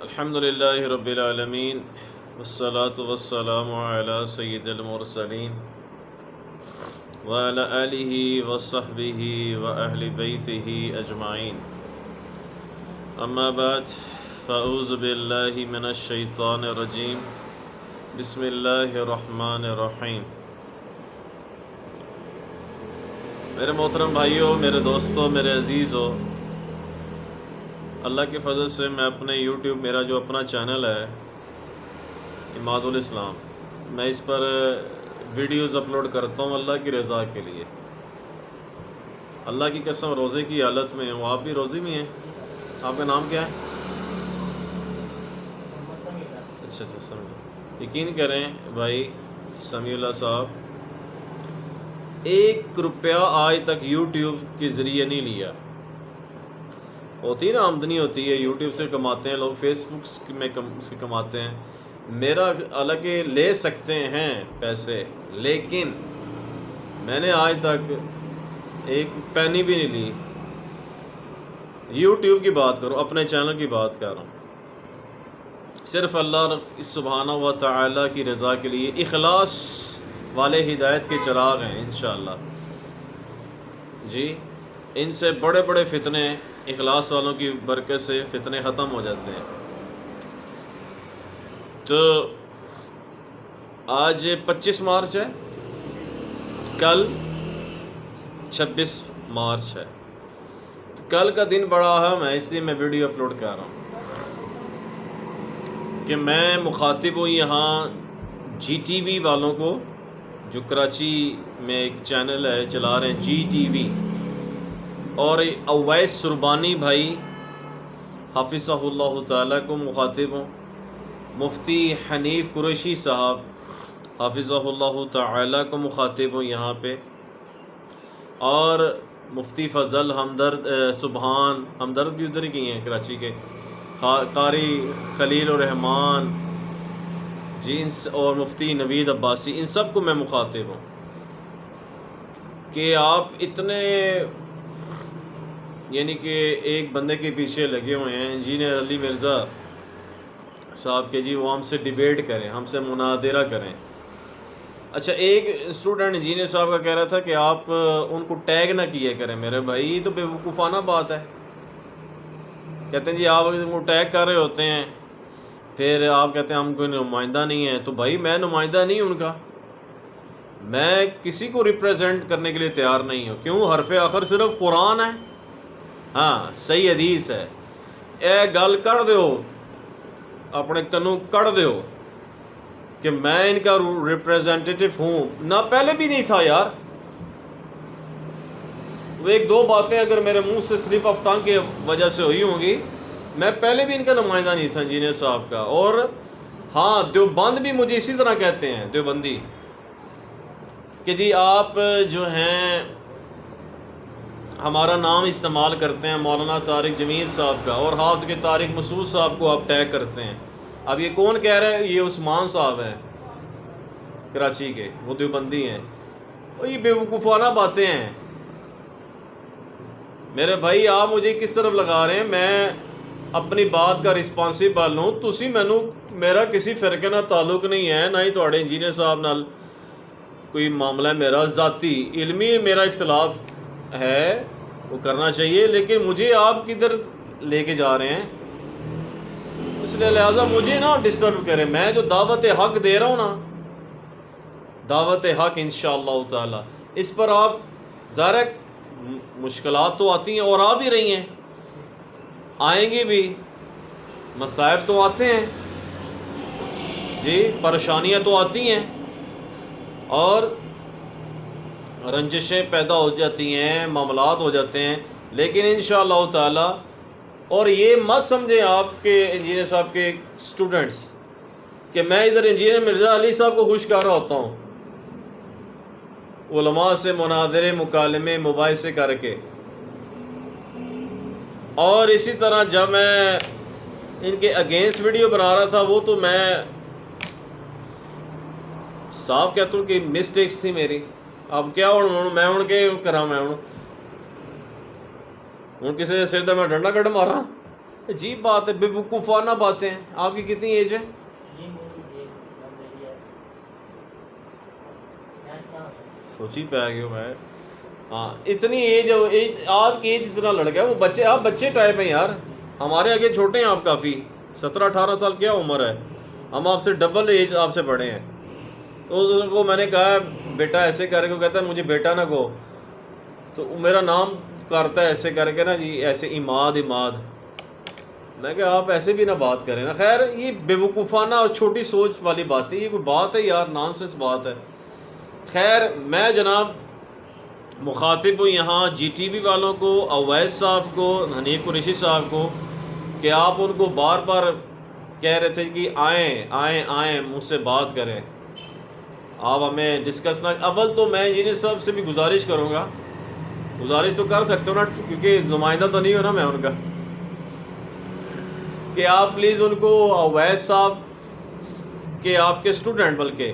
الحمد للہ رب العالمین والصلاة والسلام علی سید المرسلین وعلی آلہ وصحبہ واہل بیتہ اجمعین اما بعد فاعوذ باللہ من الشیطان الرجیم بسم اللہ الرحمن الرحیم۔ میرے محترم بھائیوں، میرے دوستوں، میرے عزیزوں، اللہ کے فضل سے میں اپنے یوٹیوب میرا جو اپنا چینل ہے عماد الاسلام، میں اس پر ویڈیوز اپلوڈ کرتا ہوں اللہ کی رضا کے لیے۔ اللہ کی قسم روزے کی حالت میں ہوں۔ آپ بھی روزے میں ہیں؟ آپ کا نام کیا ہے؟ اچھا سمیع۔ یقین کریں بھائی سمیع اللہ صاحب، 1 روپیہ آج تک یوٹیوب کے ذریعے نہیں لیا۔ ہوتی نا آمدنی ہوتی ہے، یوٹیوب سے کماتے ہیں لوگ، فیس بک میں سے کماتے ہیں۔ میرا حالانکہ لے سکتے ہیں پیسے، لیکن میں نے آج تک 1 پینی بھی نہیں لی۔ یوٹیوب کی بات کروں، اپنے چینل کی بات کر رہا ہوں، صرف اللہ سبحانہ و تعالی کی رضا کے لیے۔ اخلاص والے ہدایت کے چراغ ہیں انشاءاللہ جی۔ ان سے بڑے بڑے فتنے اخلاص والوں کی برکت سے فتنے ختم ہو جاتے ہیں۔ تو آج 25 مارچ ہے، کل 26 مارچ ہے، تو کل کا دن بڑا اہم ہے، اس لیے میں ویڈیو اپلوڈ کر رہا ہوں کہ میں مخاطب ہوں یہاں جی ٹی وی والوں کو، جو کراچی میں ایک چینل ہے چلا رہے ہیں جی ٹی وی، اور اویس سربانی بھائی حافظہ اللہ تعالیٰ کو مخاطب ہوں، مفتی حنیف قریشی صاحب حافظہ اللہ تعالیٰ کو مخاطب ہوں یہاں پہ، اور مفتی فضل ہمدرد سبحان ہمدرد بھی ادھر ہی کی ہیں کراچی کے، قاری خلیل الرحمان جی، اور مفتی نوید عباسی، ان سب کو میں مخاطب ہوں کہ آپ اتنے یعنی کہ ایک بندے کے پیچھے لگے ہوئے ہیں، انجینئر علی مرزا صاحب کے، جی وہ ہم سے ڈیبیٹ کریں، ہم سے مناظرہ کریں۔ اچھا، ایک اسٹوڈنٹ انجینئر صاحب کا کہہ رہا تھا کہ آپ ان کو ٹیگ نہ کیے کریں۔ میرے بھائی یہ تو بے وقوفانہ بات ہے۔ کہتے ہیں جی آپ ان کو ٹیگ کر رہے ہوتے ہیں، پھر آپ کہتے ہیں ہم کوئی نمائندہ نہیں ہیں۔ تو بھائی میں نمائندہ نہیں ہوں ان کا، میں کسی کو ریپریزنٹ کرنے کے لیے تیار نہیں ہوں۔ کیوں؟ حرف آخر صرف قرآن ہے، ہاں صحیح حدیث ہے۔ اے گل کر دیو، اپنے کنوں کڑ دیو کہ میں ان کا ریپریزنٹیٹو ہوں، نہ پہلے بھی نہیں تھا یار۔ وہ 1-2 باتیں اگر میرے منہ سے سلپ آف ٹنگ کی وجہ سے ہوئی ہوں گی، میں پہلے بھی ان کا نمائندہ نہیں تھا انجینئر صاحب کا۔ اور ہاں دیوبند بھی مجھے اسی طرح کہتے ہیں، دیوبندی، کہ جی آپ جو ہیں ہمارا نام استعمال کرتے ہیں مولانا طارق جمیل صاحب کا، اور خاص کے طارق مسعود صاحب کو آپ ٹیگ کرتے ہیں۔ اب یہ کون کہہ رہے ہیں؟ یہ عثمان صاحب ہیں کراچی کے، وہ دیوبندی ہیں۔ اور یہ بے وقوفانہ باتیں ہیں میرے بھائی۔ آپ مجھے کس طرف لگا رہے ہیں؟ میں اپنی بات کا رسپانسیبل ہوں، تسی مینوں، میرا کسی فرقے نال تعلق نہیں ہے، نہ ہی تھوڑے انجینئر صاحب نال کوئی معاملہ ہے میرا ذاتی۔ علمی میرا اختلاف ہے، وہ کرنا چاہیے، لیکن مجھے آپ کدھر لے کے جا رہے ہیں، اس لیے لہٰذا مجھے نہ ڈسٹرب کریں۔ میں جو دعوت حق دے رہا ہوں نا، دعوت حق انشاءاللہ تعالی، اس پر آپ ظاہر ہے مشکلات تو آتی ہیں اور آ بھی رہی ہیں، آئیں گی بھی، مصائب تو آتے ہیں جی، پریشانیاں تو آتی ہیں، اور رنجشیں پیدا ہو جاتی ہیں، معاملات ہو جاتے ہیں، لیکن انشاءاللہ تعالی۔ اور یہ مت سمجھیں آپ کے انجینئر صاحب کے اسٹوڈنٹس کہ میں ادھر انجینئر مرزا علی صاحب کو خوش کر رہا ہوتا ہوں علماء سے مناظرے مکالمے مباحثے کر کے، اور اسی طرح جب میں ان کے اگینسٹ ویڈیو بنا رہا تھا، وہ تو میں صاف کہتا ہوں کہ مسٹیکس تھی میری۔ اب کیا میں ہوں کہ کرا، میں ہوں کسی سر میں ڈنڈا کٹ مارا، عجیب بات ہے، بے وقوفانہ باتیں. آپ کی کتنی ایج ہے؟ سوچی پہ گیا میں. ہاں اتنی ایج آپ کی ایج اتنا لڑکا ہے وہ بچے، آپ بچے ٹائپ ہیں یار. ہمارے آگے چھوٹے ہیں آپ کافی، 17-18 سال کیا عمر ہے، ہم آپ سے ڈبل ایج آپ سے بڑے ہیں. تو اس کو میں نے کہا بیٹا ایسے کر کے، کہتا ہے مجھے بیٹا نہ کہو، تو میرا نام کرتا ہے ایسے کر کے نا جی، ایسے عماد. میں کہ آپ ایسے بھی نہ بات کریں نا. خیر یہ بے وقوفانہ اور چھوٹی سوچ والی بات ہے، یہ کوئی بات ہے یار؟ نانسنس بات ہے. خیر میں جناب مخاطب ہوں یہاں جی ٹی وی والوں کو، اویس صاحب کو، حنیف قریشی صاحب کو، کہ آپ ان کو بار بار کہہ رہے تھے کہ آئیں مجھ سے بات کریں، آپ ہمیں ڈسکس نہ. اول تو میں انجینئر صاحب سے بھی گزارش کروں گا، گزارش تو کر سکتے ہو نا کیونکہ نمائندہ تو نہیں ہو نا میں ان کا، کہ آپ پلیز ان کو اویس صاحب کے، آپ کے اسٹوڈنٹ بلکہ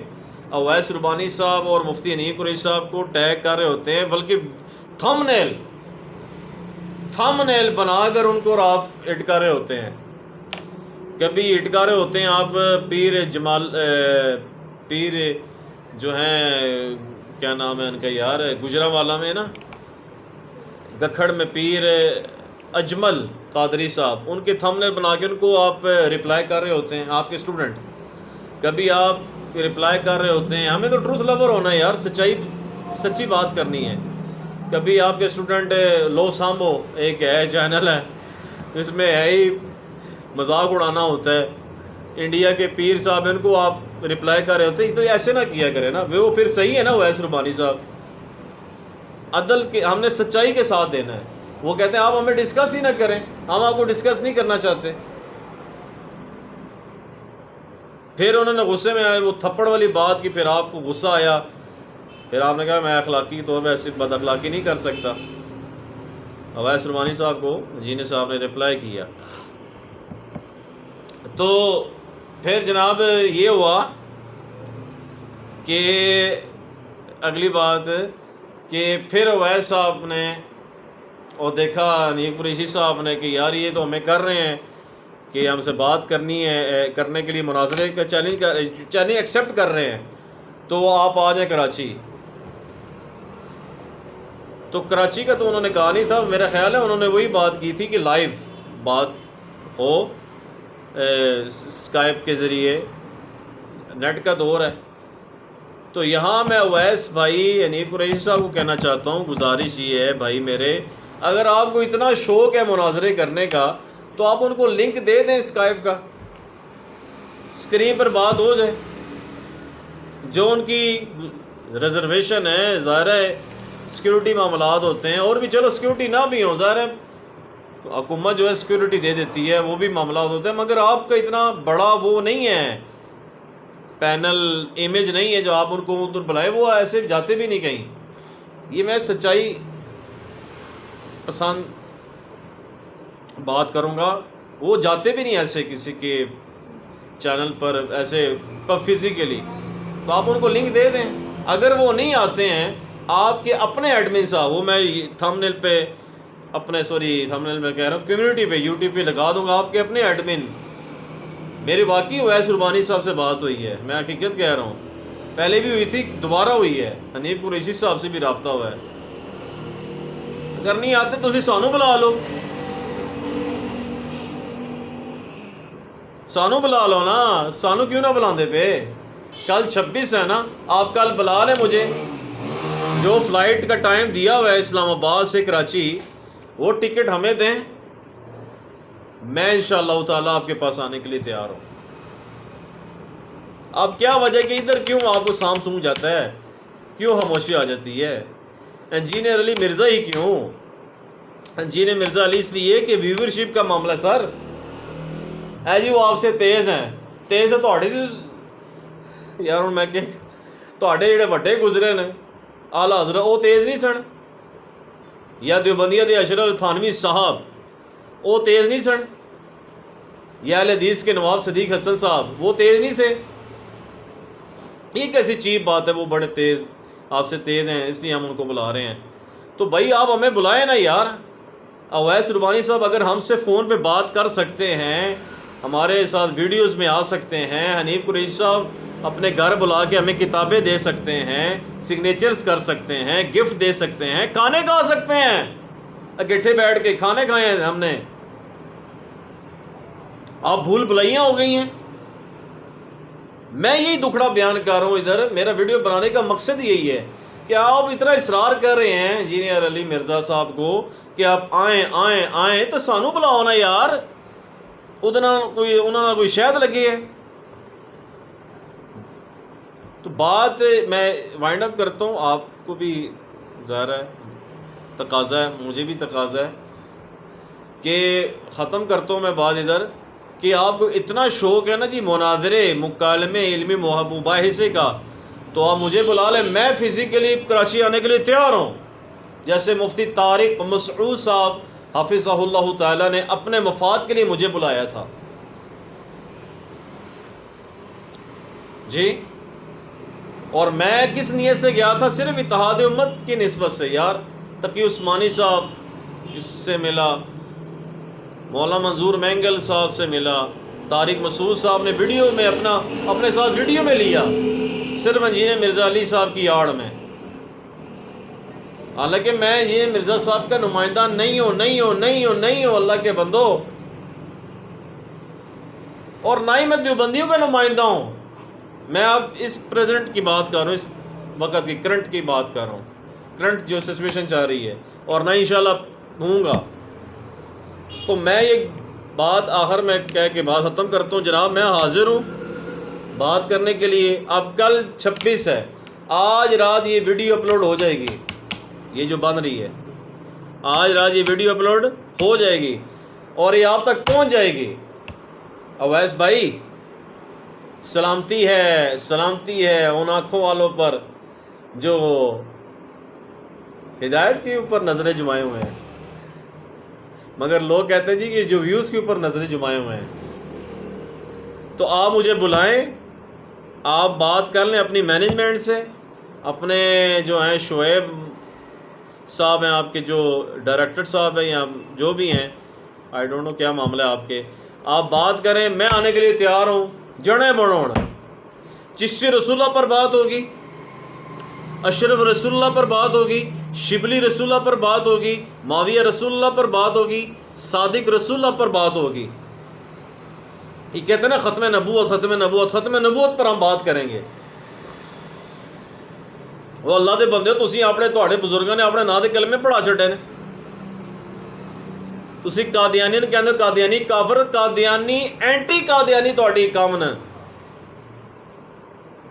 اویس ربانی صاحب اور مفتی حنیف قریشی صاحب کو ٹیگ کر رہے ہوتے ہیں، بلکہ تھم نیل بنا کر ان کو آپ ایڈ کر رہے ہوتے ہیں. کبھی ایڈ کر رہے ہوتے ہیں آپ پیر جو ہیں، کیا نام ہے ان کا یار، گجرانوالہ میں نا، گکھڑ میں پیر اجمل قادری صاحب، ان کے تھم نیل بنا کے ان کو آپ رپلائی کر رہے ہوتے ہیں، آپ کے اسٹوڈنٹ. کبھی آپ رپلائی کر رہے ہوتے ہیں. ہمیں تو ٹروتھ لور ہونا ہے یار، سچی بات کرنی ہے. کبھی آپ کے اسٹوڈنٹ لو سامبو ایک ہے چینل ہے، اس میں ہے ہی مذاق اڑانا ہوتا ہے، انڈیا کے پیر صاحب ان کو آپ رپلائی کر رہے ہوتے ہیں. تو ایسے نہ کیا کرے نا، وہ پھر صحیح ہے نا اویس ربانی صاحب. عدل کے ہم نے سچائی کے ساتھ دینا ہے. وہ کہتے ہیں آپ ہمیں ڈسکس ہی نہ کریں، ہم آپ کو ڈسکس نہیں کرنا چاہتے. پھر انہوں نے غصے میں آئے وہ تھپڑ والی بات کی، پھر آپ کو غصہ آیا، پھر آپ نے کہا میں اخلاقی طور پہ ایسی بد اخلاقی نہیں کر سکتا. اویس ربانی صاحب کو انجینئر صاحب نے رپلائی کیا. تو پھر جناب یہ ہوا کہ اگلی بات کہ پھر اویس صاحب نے اور دیکھا حنیف قریشی صاحب نے کہ یار یہ تو ہمیں کر رہے ہیں کہ ہم سے بات کرنی ہے، کرنے کے لیے مناظرے کا چیلنج ایکسیپٹ کر رہے ہیں، تو آپ آ جائیں کراچی. تو کراچی کا تو انہوں نے کہا نہیں تھا، میرا خیال ہے انہوں نے وہی بات کی تھی کہ لائیو بات ہو اسکائپ کے ذریعے، نیٹ کا دور ہے. تو یہاں میں اویس بھائی حنیف قریشی صاحب کو کہنا چاہتا ہوں، گزارش یہ ہے بھائی میرے، اگر آپ کو اتنا شوق ہے مناظرے کرنے کا تو آپ ان کو لنک دے دیں اسکائپ کا، اسکرین پر بات ہو جائے. جو ان کی ریزرویشن ہے، ظاہر ہے سیکیورٹی معاملات ہوتے ہیں، اور بھی چلو سیکیورٹی نہ بھی ہوں، ظاہر ہے حکومت جو ہے سیکیورٹی دے دیتی ہے، وہ بھی معاملات ہوتے ہیں، مگر آپ کا اتنا بڑا وہ نہیں ہے، پینل امیج نہیں ہے جو آپ ان کو ادھر بلائیں، وہ ایسے جاتے بھی نہیں کہیں. یہ میں سچائی پسند بات کروں گا، وہ جاتے بھی نہیں ایسے کسی کے چینل پر ایسے فزیکلی. تو آپ ان کو لنک دے دیں. اگر وہ نہیں آتے ہیں، آپ کے اپنے ایڈمن صاحب، وہ میں تھم نیل پہ تھم نیل میں کہہ رہا ہوں، کمیونٹی پہ یوٹیوب پہ لگا دوں گا، آپ کے اپنے ایڈمن. میری واقعی اویس ربانی صاحب سے بات ہوئی ہے، میں حقیقت کہہ رہا ہوں، پہلے بھی ہوئی تھی، دوبارہ ہوئی ہے، حنیف قریشی صاحب سے بھی رابطہ ہوا ہے. اگر نہیں آتے تو پھر سانو بلا لو، سانو بلا لو نا، سانو کیوں نہ بلاندے پہ؟ کل 26 ہے نا، آپ کل بلا لیں مجھے، جو فلائٹ کا ٹائم دیا ہوا ہے اسلام آباد سے کراچی، وہ ٹکٹ ہمیں دیں، میں انشاءاللہ تعالیٰ آپ کے پاس آنے کے لیے تیار ہوں. اب کیا وجہ کہ ادھر کیوں آپ کو سام سونگ جاتا ہے، کیوں خاموشی آ جاتی ہے؟ انجینئر علی مرزا ہی کیوں؟ انجینئر مرزا علی اس لیے کہ ویورشپ کا معاملہ سر ہے جی، وہ آپ سے تیز ہیں، تیز ہے یار ہوں میں کہ جڑے وڈے گزرے نے اعلیٰ حضرت، وہ تیز نہیں سن، یا دیوبندیہ دے اشرف تھانوی صاحب وہ تیز نہیں سن، یا اہل حدیث کے نواب صدیق حسن صاحب وہ تیز نہیں تھے. یہ کیسی چیپ بات ہے، وہ بڑے تیز آپ سے تیز ہیں اس لیے ہم ان کو بلا رہے ہیں. تو بھائی آپ ہمیں بلائیں نا یار، اویس ربانی صاحب اگر ہم سے فون پہ بات کر سکتے ہیں، ہمارے ساتھ ویڈیوز میں آ سکتے ہیں، حنیف قریشی صاحب اپنے گھر بلا کے ہمیں کتابیں دے سکتے ہیں، سگنیچرز کر سکتے ہیں، گفٹ دے سکتے ہیں، کھانے کھا سکتے ہیں، اکٹھے بیٹھ کے کھانے کھائے ہیں ہم نے، آپ بھول بھلائیاں ہو گئی ہیں۔ میں یہی دکھڑا بیان کر رہا ہوں ادھر، میرا ویڈیو بنانے کا مقصد یہی ہے کہ آپ اتنا اصرار کر رہے ہیں انجینئر علی مرزا صاحب کو کہ آپ آئیں آئیں آئیں، تو سانو بلاؤ نا یار، انہوں نے کوئی شاید لگی ہے۔ تو بات میں وائنڈ اپ کرتا ہوں، آپ کو بھی ظاہر ہے تقاضا ہے، مجھے بھی تقاضا ہے کہ ختم کرتا ہوں میں بات ادھر کہ آپ کو اتنا شوق ہے نا جی مناظرے، مکالمے، علمی مباحثے کا، تو آپ مجھے بلا لیں، میں فزیکلی کراچی آنے کے لیے تیار ہوں۔ جیسے مفتی طارق مسعود صاحب حفظہ اللہ تعالیٰ نے اپنے مفاد کے لیے مجھے بلایا تھا جی، اور میں کس نیت سے گیا تھا؟ صرف اتحاد امت کی نسبت سے، یار تقی عثمانی صاحب اس سے ملا، مولانا منظور مینگل صاحب سے ملا، طارق مسعود صاحب نے ویڈیو میں اپنے ساتھ ویڈیو میں لیا، صرف انجینئر مرزا علی صاحب کی آڑ میں، حالانکہ میں انجینئر مرزا صاحب کا نمائندہ نہیں ہوں اللہ کے بندو، اور نہ ہی میں دیوبندیوں کا نمائندہ ہوں۔ میں اب اس پریزنٹ کی بات کر رہا ہوں، اس وقت کی کرنٹ کی بات کر رہا ہوں، کرنٹ جو سچویشن چل رہی ہے، اور نہ انشاءاللہ ہوں گا۔ تو میں یہ بات آخر میں کہہ کے بات ختم کرتا ہوں، جناب میں حاضر ہوں بات کرنے کے لیے۔ اب کل 26 ہے، آج رات یہ ویڈیو اپلوڈ ہو جائے گی، یہ جو بن رہی ہے آج رات یہ ویڈیو اپلوڈ ہو جائے گی اور یہ آپ تک پہنچ جائے گی۔ اویس بھائی سلامتی ہے ان آنکھوں والوں پر جو ہدایت کے اوپر نظریں جمائے ہوئے ہیں، مگر لوگ کہتے ہیں جی کہ جو ویوز کے اوپر نظریں جمائے ہوئے ہیں۔ تو آپ مجھے بلائیں، آپ بات کر لیں اپنی مینجمنٹ سے، اپنے جو ہیں شعیب صاحب ہیں آپ کے جو ڈائریکٹر صاحب ہیں یا جو بھی ہیں، آئی ڈونٹ نو کیا معاملہ ہے آپ کے، آپ بات کریں، میں آنے کے لیے تیار ہوں۔ جڑیں بڑوڑ چشتی رسول اللہ پر بات ہوگی، اشرف رسول اللہ پر بات ہوگی، شبلی رسول اللہ پر بات ہوگی، معاویہ رسول اللہ پر بات ہوگی، صادق رسول اللہ پر بات ہوگی۔ یہ کہتے ہیں نا ختم نبوت پر ہم بات کریں گے۔ وہ اللہ دے بندے تسی تواڈے بزرگاں نے اپنے ناں دے کلمے پڑھا چھڈے نے، تسی قادیانی نے کہندے قادیانی کافر، قادیانی اینٹی قادیانی تواڈی کام نے۔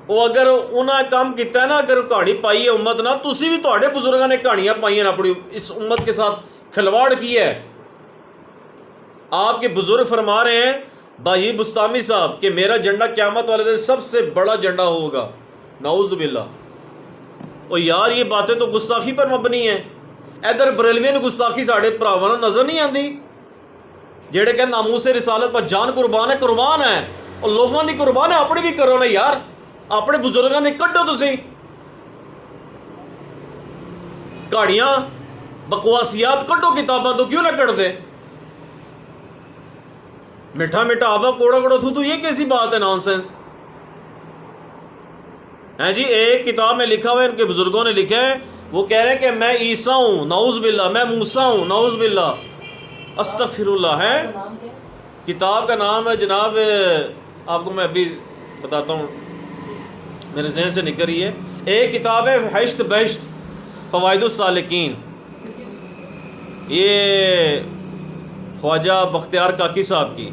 وہ اگر انہاں کام کیتا ہے نا، اگر کہانی پائی ہے امت نہ، تسی بھی تواڈے بزرگاں نے کہانیاں پائی ہیں اپنی اس امت کے ساتھ کھلواڑ کیا ہے۔ آپ کے بزرگ فرما رہے ہیں بھائی بستامی صاحب کہ میرا جھنڈا قیامت والے دن سب سے بڑا جھنڈا ہوگا، نعوذ باللہ۔ اور یار یہ باتیں تو گستاخی پر مبنی ہیں۔ ادھر بریلوی نے گستاخی ساڑھے پراواں نظر نہیں آتی، جہے کہ ناموس رسالت پر جان قربان ہے، اور لوگوں دی قربان ہے، اپنی بھی کرو نا یار، اپنے بزرگاں نے کڈو تسی کہاڑیاں بکواسیات کڈو کتاباں تو کیوں نہ کٹ دے؟ میٹھا میٹھا آبا کوڑا کوڑا تھو، یہ کیسی بات ہے؟ نان سینس ہے جی۔ ایک کتاب میں لکھا ہوا ہے، ان کے بزرگوں نے لکھا ہے، وہ کہہ رہے ہیں کہ میں عیسیٰ ہوں، نعوذ باللہ، میں موسیٰ ہوں، نعوذ باللہ، استغفر اللہ ہے۔ کتاب کا نام ہے جناب، آپ کو میں ابھی بتاتا ہوں، میرے ذہن سے نکل رہی ہے۔ ایک کتاب ہے ہشت بہشت فوائد السالکین، یہ خواجہ بختیار کاکی صاحب کی،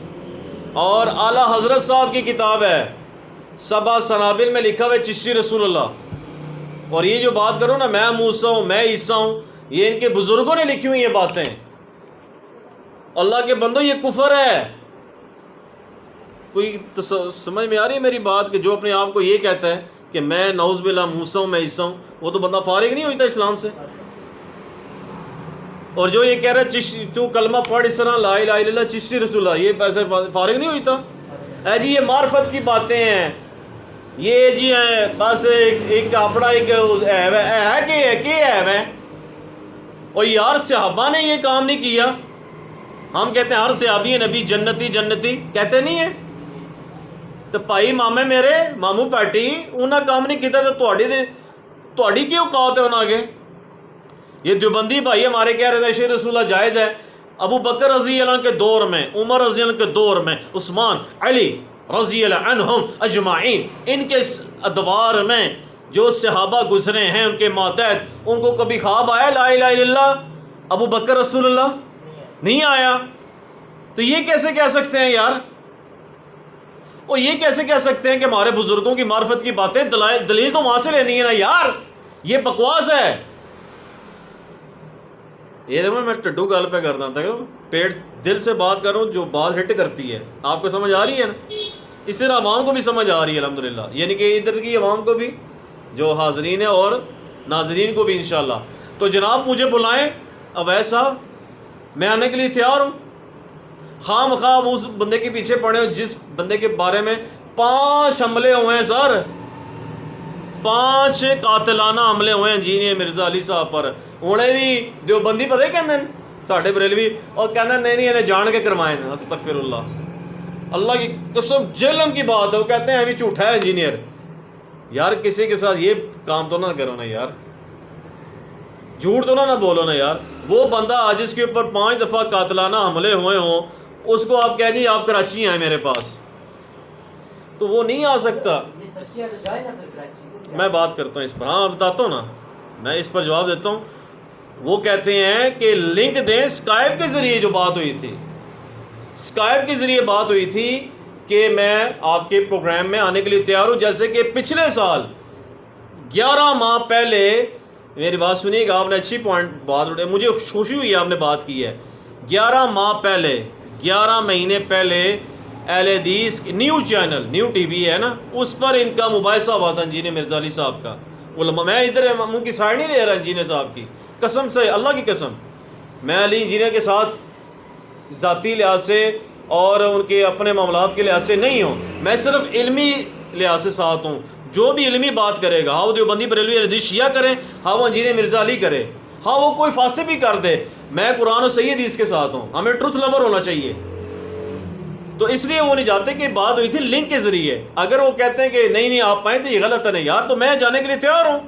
اور اعلیٰ حضرت صاحب کی کتاب ہے سبع سنابل میں لکھا ہوا ہے چشتی رسول اللہ۔ اور یہ جو بات کرو نا میں موسیٰ ہوں، میں عیسیٰ ہوں، یہ ان کے بزرگوں نے لکھی ہوئی یہ باتیں۔ اللہ کے بندو یہ کفر ہے۔ کوئی سمجھ میں آ رہی ہے میری بات کہ جو اپنے آپ کو یہ کہتا ہے کہ میں نعوذ باللہ موسیٰ ہوں، میں عیسیٰ ہوں، وہ تو بندہ فارغ نہیں ہوتا اسلام سے۔ اور جو یہ کہہ رہا ہے تو کلمہ پڑھ اس طرح لا الہ الا اللہ چشتی رسول اللہ، یہ پیسے فارغ نہیں ہوتا۔ اے جی یہ معرفت کی باتیں ہیں، یہ جی ہے بس ایک اپنا ایک ہے کہ ہے اور یار صحابہ نے یہ کام نہیں کیا. ہم کہتے ہیں ہر صحابی نبی جنتی جنتی، کہتے نہیں ہیں. تو بھائی مامے میرے مامو پیٹی انہاں کام نہیں کیتا تو تہاڈی کی اوقات ہے انہاں آگے. یہ دیوبندی بھائی ہمارے کہہ رہے تھے شیر رسول اللہ جائز ہے. ابو بکر رضی اللہ عنہ کے دور میں، عمر رضی اللہ عنہ کے دور میں، عثمان، علی رضی اللہ عنہم اجمعین، ان کے ادوار میں جو صحابہ گزرے ہیں ان کے ماتحت، ان کو کبھی خواب آیا لا الہ الا اللہ؟ ابو بکر رسول اللہ نہیں آیا. تو یہ کیسے کہہ سکتے ہیں یار؟ اور یہ کیسے کہہ سکتے ہیں کہ ہمارے بزرگوں کی معرفت کی باتیں دلیل تو وہاں سے لینی ہے نا یار. یہ بکواس ہے. یہ دیکھو میں ٹڈو گل پہ کرتا تھا، پیٹ دل سے بات کروں جو بات ہٹ کرتی ہے. آپ کو سمجھ آ رہی ہے نا؟ اس طرح عوام کو بھی سمجھ آ رہی ہے الحمدللہ، یعنی کہ ادھر کی عوام کو بھی جو حاضرین ہیں اور ناظرین کو بھی انشاءاللہ. تو جناب مجھے بلائیں اویس صاحب، میں آنے کے لیے تیار ہوں. خواہ مخواہ اس بندے کے پیچھے پڑے ہو جس بندے کے بارے میں 5 حملے ہوئے ہیں سر، 5 قاتلانہ حملے ہوئے ہیں انجینئر مرزا علی صاحب پر. انہیں بھی دیوبندی پتہ ہے کہندے ساڈے بریلوی، اور کہندے نہیں انہیں جان کے کروائے ہیں. استغفر اللہ، اللہ کی قسم جہلم کی بات ہے. وہ کہتے ہیں ابھی جھوٹا ہے انجینئر. یار کسی کے ساتھ یہ کام تو نہ کرو نا یار، جھوٹ تو نہ بولو نا یار. وہ بندہ آج جس کے اوپر 5 دفعہ قاتلانہ حملے ہوئے ہوں، اس کو آپ کہہ دیے آپ کراچی آئے میرے پاس، تو وہ نہیں آ سکتا. میں بات کرتا ہوں اس پر، ہاں بتاتا ہوں نا، میں اس پر جواب دیتا ہوں. وہ کہتے ہیں کہ لنک دیں. اسکائپ کے ذریعے جو بات ہوئی تھی، اسکائپ کے ذریعے بات ہوئی تھی کہ میں آپ کے پروگرام میں آنے کے لیے تیار ہوں. جیسے کہ پچھلے سال 11 ماہ پہلے، میری بات سنیے گا، آپ نے اچھی پوائنٹ بات اٹھائی، مجھے خوشی ہوئی آپ نے بات کی ہے. 11 ماہ پہلے، 11 مہینے پہلے اہل حدیث new channel, new T V ہے نا، اس پر ان کا مباحثہ ہوا تھا انجینئر مرزا علی صاحب کا. علماء، میں ادھر منہ کی سائڈ نہیں لے رہا انجینئر صاحب کی، قسم سے اللہ کی قسم. میں علی انجینئر کے ساتھ ذاتی لحاظ سے اور ان کے اپنے معاملات کے لحاظ سے نہیں ہوں، میں صرف علمی لحاظ سے ساتھ ہوں. جو بھی علمی بات کرے گا، ہاں وہ دیوبندی بریلوی حدیث شیعہ کریں، ہاں وہ انجینئر مرزا علی کرے، ہاں وہ کوئی فاسق بھی کر دے، میں قرآن و صحیح حدیث کے ساتھ ہوں. ہمیں ٹروتھ لور ہونا چاہیے. تو اس لیے وہ نہیں جاتے کہ بات ہوئی تھی لنک کے ذریعے. اگر وہ کہتے ہیں کہ نہیں آپ آئیں تو یہ غلط ہے. نہیں یار، تو میں جانے کے لیے تیار ہوں.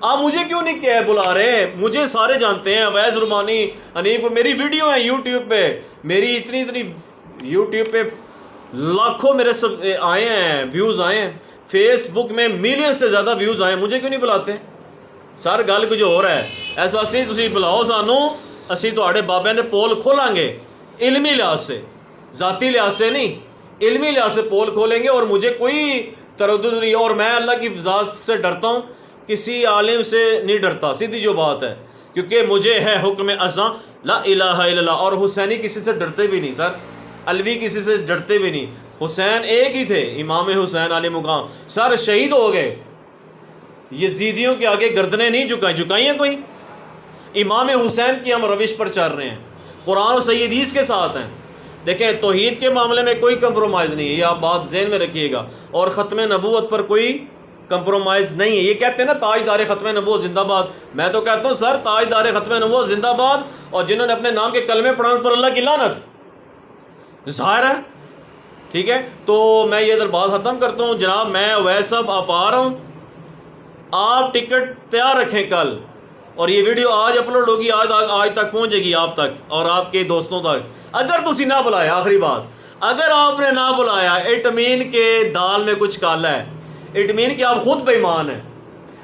آپ مجھے کیوں نہیں کہ بلا رہے ہیں؟ مجھے سارے جانتے ہیں، اویس رحمانی، حنیف کو. میری ویڈیو ہے یوٹیوب پہ، میری اتنی یوٹیوب پہ لاکھوں میرے سب آئے ہیں، ویوز آئے ہیں. فیس بک میں ملین سے زیادہ ویوز آئے ہیں. مجھے کیوں نہیں بلاتے؟ سر گل کچھ ہو رہا ہے. اس واسطے تسی بلاؤ سانوں، اسی تہاڈے بابیاں دے پول کھولاں گے، علمی لحاظ سے، ذاتی لحاظ سے نہیں، علمی لحاظ سے پول کھولیں گے. اور مجھے کوئی تردد نہیں، اور میں اللہ کی ذات سے ڈرتا ہوں، کسی عالم سے نہیں ڈرتا، سیدھی جو بات ہے. کیونکہ مجھے ہے حکم ازاں لا الہ الا اللہ. اور حسینی کسی سے ڈرتے بھی نہیں سر، علوی کسی سے ڈرتے بھی نہیں. حسین ایک ہی تھے، امام حسین علی مقام. سر شہید ہو گئے، یزیدیوں کے آگے گردنیں نہیں جھکائی ہیں کوئی. امام حسین کی ہم روش پر چل رہے ہیں، قرآن و صحیح حدیث کے ساتھ ہیں. دیکھیں توحید کے معاملے میں کوئی کمپرومائز نہیں ہے، یہ آپ بات ذہن میں رکھیے گا. اور ختم نبوت پر کوئی کمپرومائز نہیں ہے. یہ کہتے ہیں نا تاجدار ختم نبوت زندہ باد. میں تو کہتا ہوں سر تاجدار ختم نبوت زندہ باد، اور جنہوں نے اپنے نام کے کلمے پڑھے ان پر اللہ کی لعنت ظاہر ہے. ٹھیک ہے، تو میں یہ ادھر بات ختم کرتا ہوں. جناب میں اویس صاحب آپ آ رہا ہوں، آپ ٹکٹ تیار رکھیں کل. اور یہ ویڈیو آج اپلوڈ ہوگی، آج تک پہنچے گی آپ تک اور آپ کے دوستوں تک. اگر تسی نہ بلایا، آخری بات، اگر آپ نے نہ بلایا، اٹ مین کے دال میں کچھ کالا ہے. اٹ مین کہ آپ خود بے ایمان ہیں،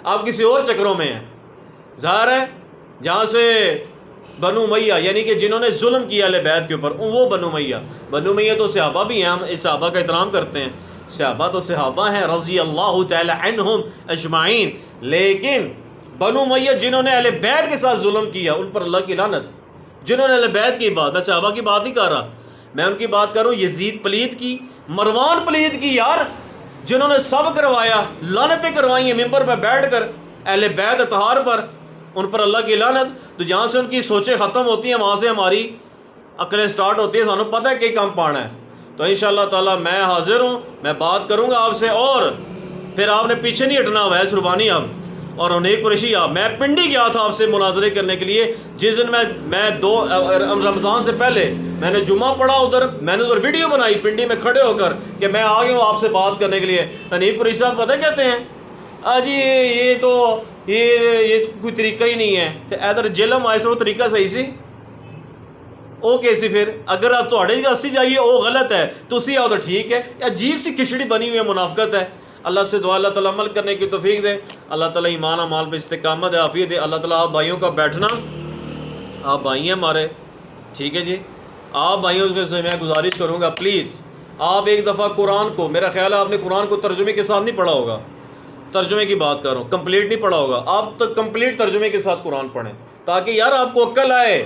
آپ کسی اور چکروں میں ہیں. ظاہر ہے جہاں سے بنو امیہ، یعنی کہ جنہوں نے ظلم کیا اہل بیت کے اوپر، وہ بنو امیہ تو صحابہ بھی ہیں. ہم اس صحابہ کا احترام کرتے ہیں، صحابہ تو صحابہ ہیں رضی اللہ تعالی عنہم اجمعین. لیکن بنو امیہ جنہوں نے اہل بیت کے ساتھ ظلم کیا، ان پر اللہ کی لعنت. جنہوں نے اہل بیت کی بات، میں صحابہ کی بات نہیں کر رہا، میں ان کی بات کر رہا ہوں. یزید پلید کی، مروان پلید کی یار، جنہوں نے سب کروایا، لعنتیں کروائی ہیں ممبر پہ بیٹھ کر اہل بیت اطہار پر، ان پر اللہ کی لعنت. تو جہاں سے ان کی سوچیں ختم ہوتی ہیں، وہاں سے ہماری عقلیں سٹارٹ ہوتی ہیں. سانوں پتہ ہے کہ کام پانا ہے. تو انشاءاللہ تعالی میں حاضر ہوں، میں بات کروں گا آپ سے. اور پھر آپ نے پیچھے نہیں ہٹنا. اویس رحمانی، اب اور حنیف قریشی آپ، میں پنڈی گیا تھا آپ سے مناظرے کرنے کے لیے، جس دن میں رمضان سے پہلے میں نے جمعہ پڑھا ادھر، میں نے ادھر ویڈیو بنائی پنڈی میں کھڑے ہو کر کہ میں آ گیا ہوں آپ سے بات کرنے کے لیے۔ حنیف قریشی صاحب پتہ کہتے ہیں جی یہ تو یہ کوئی طریقہ ہی نہیں ہے، تو ادھر جلم آئے سو طریقہ صحیح سی او کیسی پھر اگر تھوڑے اسی جائیے وہ غلط ہے تو اسی آؤ تو ٹھیک ہے۔ عجیب سی کھچڑی بنی ہوئی ہے، منافقت ہے۔ اللہ سے دعا اللہ تعالیٰ عمل کرنے کی توفیق دے، اللہ تعالیٰ ایمان اعمال پہ استقامت عافیت دے، اللہ تعالیٰ آپ بھائیوں کا بیٹھنا، آپ بھائی ہیں ہمارے، ٹھیک ہے جی، آپ بھائیوں سے میں گزارش کروں گا پلیز آپ ایک دفعہ قرآن کو، میرا خیال ہے آپ نے قرآن کو ترجمے کے ساتھ نہیں پڑھا ہوگا، ترجمے کی بات کر رہا ہوں، کمپلیٹ نہیں پڑھا ہوگا، آپ تو کمپلیٹ ترجمے کے ساتھ قرآن پڑھیں تاکہ یار آپ کو عقل آئے۔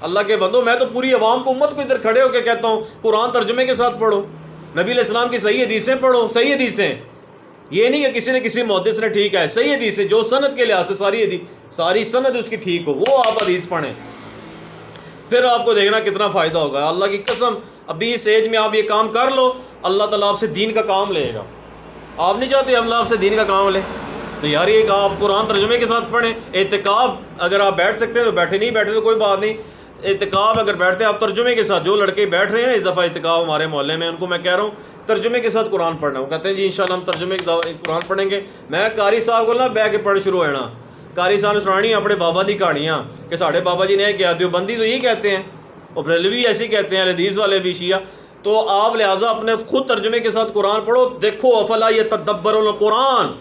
اللہ کے بندو، میں تو پوری عوام کو، امت کو ادھر کھڑے ہو کے کہتا ہوں قرآن ترجمے کے ساتھ پڑھو، نبی علیہ السلام کی صحیح حدیثیں پڑھو، صحیح حدیثیں، یہ نہیں کہ کسی نے کسی محدث نے ٹھیک ہے، صحیح حدیثیں جو سند کے لحاظ سے ساری سند اس کی ٹھیک ہو، وہ آپ حدیث پڑھیں، پھر آپ کو دیکھنا کتنا فائدہ ہوگا۔ اللہ کی قسم ابھی اس ایج میں آپ یہ کام کر لو، اللہ تعالیٰ آپ سے دین کا کام لے گا۔ آپ نہیں چاہتے اللہ آپ سے دین کا کام لے، تو یار یہ آپ قرآن ترجمے کے ساتھ پڑھیں۔ اعتکاف اگر آپ بیٹھ سکتے ہیں تو بیٹھے، نہیں بیٹھے تو کوئی بات نہیں، اعتکاف اگر بیٹھتے ہیں آپ ترجمے کے ساتھ، جو لڑکے بیٹھ رہے ہیں نا اس دفعہ اعتکاف ہمارے محلے میں، ان کو میں کہہ رہا ہوں ترجمے کے ساتھ قرآن پڑھنا، وہ کہتے ہیں جی انشاءاللہ ہم ترجمے قرآن پڑھیں گے۔ میں قاری صاحب کو نہ بہ کے پڑھ شروع ہونا، قاری صاحب نے سنانی اپنے بابا دی کہانیاں کہ ساڑھے بابا جی نے کیا، دیوبندی تو یہ کہتے ہیں اور بریلوی ایسے کہتے ہیں، حدیث والے بھی شیعہ، تو آپ لہٰذا اپنے خود ترجمے کے ساتھ قرآن پڑھو۔ دیکھو افلا یتدبرون القرآن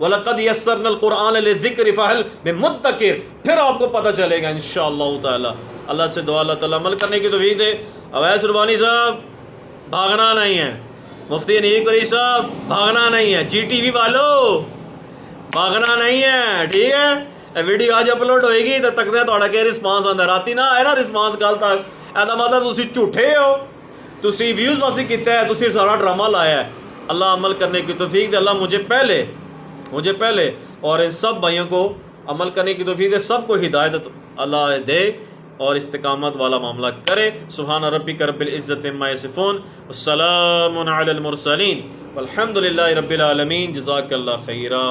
وَلَقَدْ يَسَّرْنَا الْقُرْآنَ لِلذِّكْرِ فَهَلْ مِن مُدَّكِرٍ، پھر آپ کو پتہ چلے گا انشاءاللہ تعالی۔ اللہ سے دعا اللہ تعالیٰ عمل کرنے کی توفیق دے۔ اویس ربانی صاحب بھاگنا نہیں ہے، مفتی حنیف قریشی صاحب بھاگنا نہیں ہے، جی ٹی وی والو بھاگنا نہیں ہے، ٹھیک ہے؟ ویڈیو آج اپلوڈ ہوئے گی تو تک تھوڑا کہ رسپانس آتا ہے، راتی نہ آئے نا رسپانس کل تک، ایسا مطلب تسی جھوٹے ہو، تسی ویوز واسی کیتا ہے، تسی سارا ڈرامہ لایا ہے۔ اللہ عمل کرنے کی توفیق دے، اللہ مجھے پہلے اور ان سب بھائیوں کو عمل کرنے کی توفیق دے، سب کو ہدایت اللہ دے اور استقامت والا معاملہ کرے۔ سبحان ربک رب العزت عما یصفون، والسلام علی المرسلین، والحمد للہ رب العالمین، جزاک اللہ خیرا۔